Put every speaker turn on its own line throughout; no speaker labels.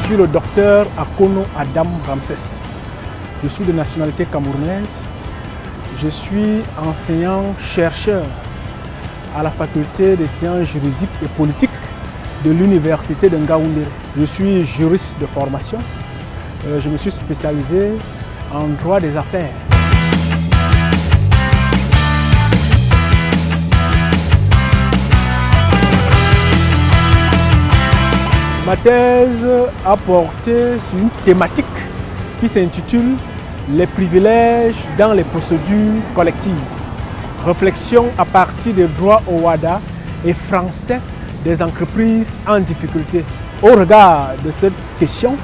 suis le docteur Akono Adam Ramsès. Je suis de nationalité camerounaise. Je suis enseignant-chercheur à la faculté des sciences juridiques et politiques de l'université de Ngaoundéré. Je suis juriste de formation. Je me suis spécialisé en droit des affaires. Ma thèse a porté sur une thématique qui s'intitule « Les privilèges dans les procédures collectives ». Réflexion à partir des droits OHADA et français des entreprises en difficulté. Au regard de cette question,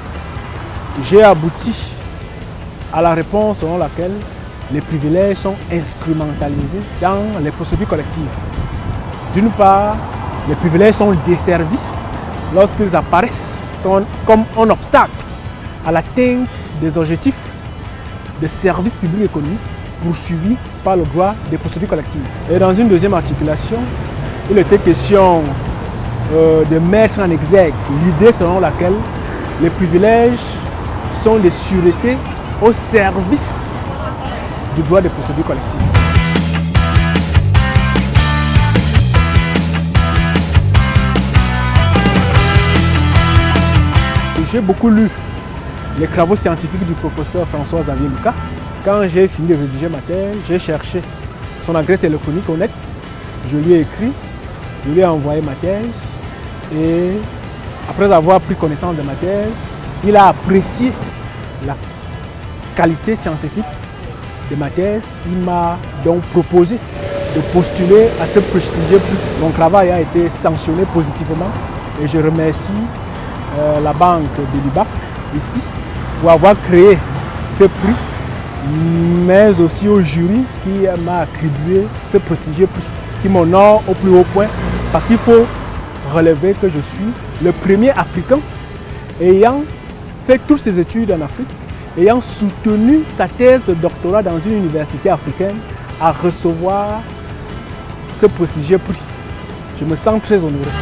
j'ai abouti à la réponse selon laquelle les privilèges sont instrumentalisés dans les procédures collectives. D'une part, les privilèges sont desservis lorsqu'ils apparaissent comme un obstacle à l'atteinte des objectifs de services publics économiques poursuivis par le droit des procédures collectives. Et dans une deuxième articulation, il était question de mettre en exergue l'idée selon laquelle les privilèges sont des sûretés au service du droit des procédures collectives. J'ai beaucoup lu les travaux scientifiques du professeur François-Xavier Lucas. Quand j'ai fini de rédiger ma thèse, j'ai cherché son adresse électronique au net, je lui ai écrit, je lui ai envoyé ma thèse et après avoir pris connaissance de ma thèse, il a apprécié la qualité scientifique de ma thèse. Il m'a donc proposé de postuler à ce prestigieux prix. Mon travail a été sanctionné positivement et je remercie la banque de l'IBAC ici pour avoir créé ce prix, mais aussi au jury qui m'a attribué ce prestigieux prix, qui m'honore au plus haut point, parce qu'il faut relever que je suis le premier Africain ayant fait toutes ses études en Afrique, ayant soutenu sa thèse de doctorat dans une université africaine, à recevoir ce prestigieux prix. Je me sens très honoré.